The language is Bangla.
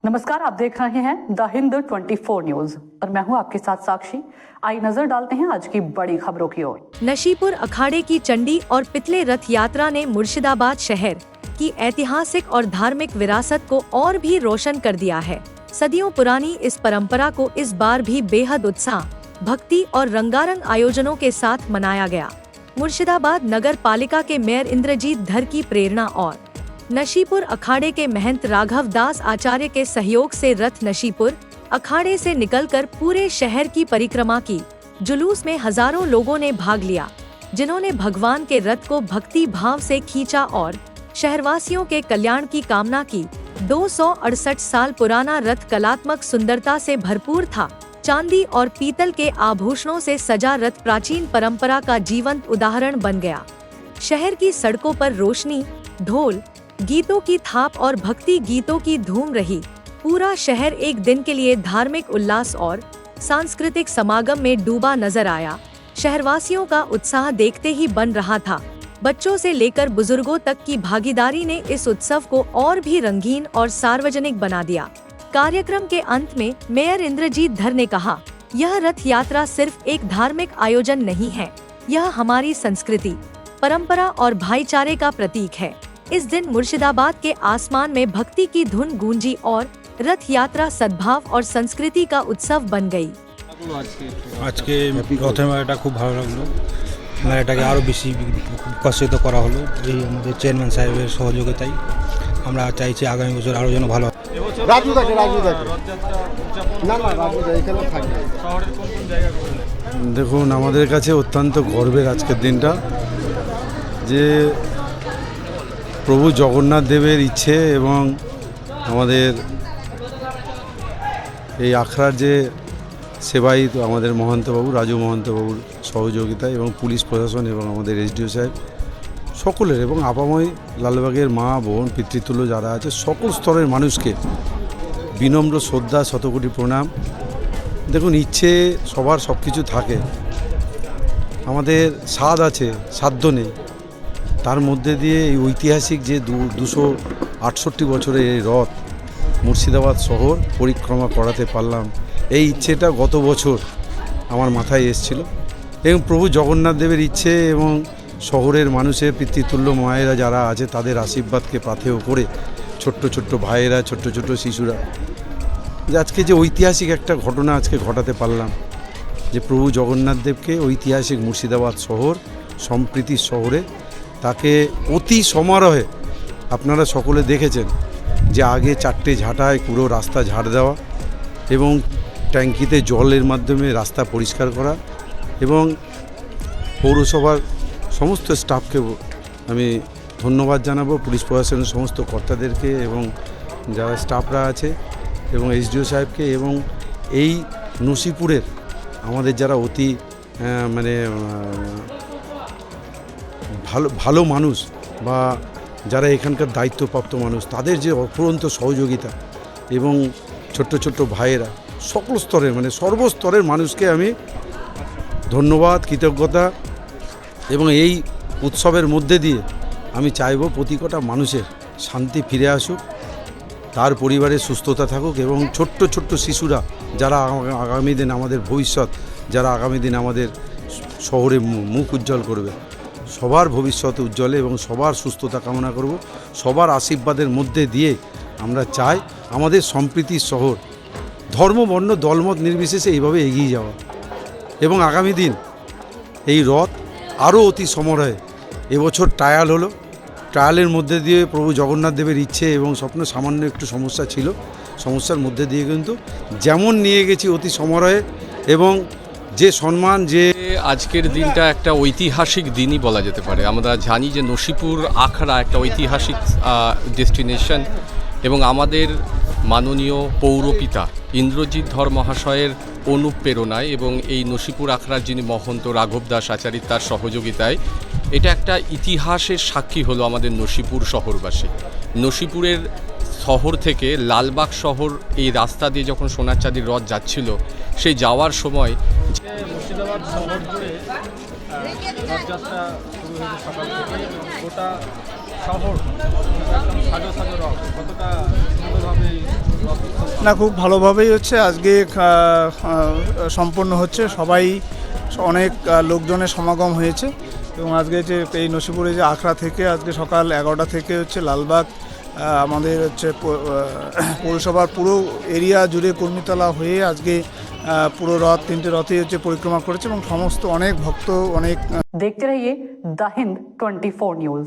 नमस्कार, आप देख रहे हैं द हिंद 24 न्यूज और मैं हूं आपके साथ साक्षी। आइए नजर डालते हैं आज की बड़ी खबरों की ओर। नशीपुर अखाड़े की चंडी और पितले रथ यात्रा ने मुर्शिदाबाद शहर की ऐतिहासिक और धार्मिक विरासत को और भी रोशन कर दिया है। सदियों पुरानी इस परंपरा को इस बार भी बेहद उत्साह, भक्ति और रंगारंग आयोजनों के साथ मनाया गया। मुर्शिदाबाद नगर पालिका के मेयर इंद्रजीत धर की प्रेरणा और नशीपुर अखाड़े के महंत राघव दास आचार्य के सहयोग से रथ नशीपुर अखाड़े से निकलकर पूरे शहर की परिक्रमा की। जुलूस में हजारों लोगों ने भाग लिया, जिन्होंने भगवान के रथ को भक्ति भाव से खींचा और शहरवासियों के कल्याण की कामना की। 268 साल पुराना रथ कलात्मक सुंदरता से भरपूर था। चांदी और पीतल के आभूषणों से सजा रथ प्राचीन परंपरा का जीवंत उदाहरण बन गया। शहर की सड़कों पर रोशनी, ढोल, गीतों की थाप और भक्ति गीतों की धूम रही। पूरा शहर एक दिन के लिए धार्मिक उल्लास और सांस्कृतिक समागम में डूबा नजर आया। शहरवासियों का उत्साह देखते ही बन रहा था। बच्चों से लेकर बुजुर्गों तक की भागीदारी ने इस उत्सव को और भी रंगीन और सार्वजनिक बना दिया। कार्यक्रम के अंत में मेयर इंद्रजीत धर ने कहा, यह रथ यात्रा सिर्फ एक धार्मिक आयोजन नहीं है, यह हमारी संस्कृति, परंपरा और भाईचारे का प्रतीक है। इस दिन मुर्शिदाबाद के आसमान में भक्ति की धुन गूंजी और रथ यात्रा सद्भाव और संस्कृति का उत्सव बन गई। आज के रथ मेलाटा खूब भालो लागलो। मेलाटाके आरो बेशी विकसित करा हलो। এই আমাদের চেয়ারম্যান সাহেবের সহযোগিতায় আমরা চাইছি আগামী বছর আরো যেন ভালো। রাজু থাকে না না রাজু এখানে থাকবে। শহরের কোন কোন জায়গা ঘুরলেন? দেখুন, আমাদের কাছে অত্যন্ত গর্বের আজকের দিনটা, যে প্রভু জগন্নাথ দেবের ইচ্ছে এবং আমাদের এই আখড়ার যে সেবায়িত আমাদের মহন্তবাবু রাজু মহন্তবাবুর সহযোগিতা এবং পুলিশ প্রশাসন এবং আমাদের এসডিও সাহেব সকলের এবং আপাময় লালবাগের মা বোন পিতৃতুল্য যারা আছে সকল স্তরের মানুষকে বিনম্র শ্রদ্ধা শতকোটি প্রণাম। দেখুন, ইচ্ছে সবার সব কিছু থাকে, আমাদের স্বাদ আছে, সাধ্য নেই। তার মধ্যে দিয়ে এই ঐতিহাসিক যে 268 বছরের এই রথ মুর্শিদাবাদ শহর পরিক্রমা করাতে পারলাম, এই ইচ্ছেটা গত বছর আমার মাথায় এসেছিল এবং প্রভু জগন্নাথ দেবের ইচ্ছে এবং শহরের মানুষের পিতৃতুল্য মায়েরা যারা আছে তাদের আশীর্বাদকে পাথেয় করে ছোট্ট ছোট্ট ভাইয়েরা, ছোট্ট ছোট্ট শিশুরা, যে আজকে যে ঐতিহাসিক একটা ঘটনা আজকে ঘটাতে পারলাম, যে প্রভু জগন্নাথ দেবকে ঐতিহাসিক মুর্শিদাবাদ শহর সম্প্রীতির শহরে তাকে অতি সমারোহে আপনারা সকলে দেখেছেন যে আগে 4টে ঝাঁটায় পুরো রাস্তা ঝাড় দেওয়া এবং ট্যাঙ্কিতে জলের মাধ্যমে রাস্তা পরিষ্কার করা এবং পৌরসভার সমস্ত স্টাফকে আমি ধন্যবাদ জানাবো, পুলিশ প্রশাসনের সমস্ত কর্তাদেরকে এবং যারা স্টাফরা আছে এবং এসডিও সাহেবকে এবং এই নসিপুরের আমাদের যারা অতি ভালো মানুষ বা যারা এখানকার দায়িত্বপ্রাপ্ত মানুষ তাদের যে অফুরন্ত সহযোগিতা এবং ছোট্ট ছোট্ট ভাইয়েরা সকল স্তরের সর্বস্তরের মানুষকে আমি ধন্যবাদ, কৃতজ্ঞতা এবং এই উৎসবের মধ্যে দিয়ে আমি চাইব প্রতি কটা মানুষের শান্তি ফিরে আসুক, তার পরিবারের সুস্থতা থাকুক এবং ছোট্ট ছোট্ট শিশুরা যারা আগামী দিন আমাদের ভবিষ্যৎ, যারা আগামী দিন আমাদের শহরে মুখ উজ্জ্বল করবে, সবার ভবিষ্যৎ উজ্জ্বলে এবং সবার সুস্থতা কামনা করব। সবার আশীর্বাদের মধ্যে দিয়ে আমরা চাই আমাদের সম্প্রীতির শহর ধর্ম বর্ণ দলমত নির্বিশেষে এইভাবে এগিয়ে যাওয়া এবং আগামী দিন এই রথ আরও অতি সমারোহে। এবছর ট্রায়াল হলো, ট্রায়ালের মধ্যে দিয়ে প্রভু জগন্নাথ দেবের ইচ্ছে এবং স্বপ্ন সামান্য একটু সমস্যা ছিল, সমস্যার মধ্যে দিয়ে কিন্তু যেমন নিয়ে গেছি অতি সমারোহে এবং যে সম্মান, যে আজকের দিনটা একটা ঐতিহাসিক দিনই বলা যেতে পারে। আমরা জানি যে নসিপুর আখড়া একটা ঐতিহাসিক ডেস্টিনেশন এবং আমাদের মাননীয় পৌরপিতা ইন্দ্রজিৎ ধর মহাশয়ের অনুপ্রেরণায় এবং এই নসিপুর আখড়ার যিনি মহন্ত রাঘব দাস আচার্য তার সহযোগিতায় এটা একটা ইতিহাসের সাক্ষী হলো আমাদের নসিপুর শহরবাসী। নসিপুরের শহর থেকে লালবাগ শহর এই রাস্তা দিয়ে যখন সোনার চাঁদির রথ যাচ্ছিল, সেই যাওয়ার সময় মুর্শিদাবাদ শহর জুড়ে রথযাত্রা শুরু হয়েছে সকাল থেকে এবং গোটা শহর একদম সাজো সাজো রথ কতটা সুন্দরভাবে না, খুব ভালোভাবেই হচ্ছে আজকে সম্পন্ন হচ্ছে। সবাই অনেক লোকজনের সমাগম হয়েছে এবং আজকে যে এই নসিপুরে যে আখড়া থেকে আজকে সকাল 11টা থেকে হচ্ছে লালবাগ আমাদের হচ্ছে পৌরসভার পুরো এরিয়া জুড়ে কর্মীতলা হয়ে আজকে পুরো রথ 3টে রথই হচ্ছে পরিক্রমা করেছে এবং সমস্ত অনেক ভক্ত অনেক देखते रहिए द हिंद 24 न्यूज।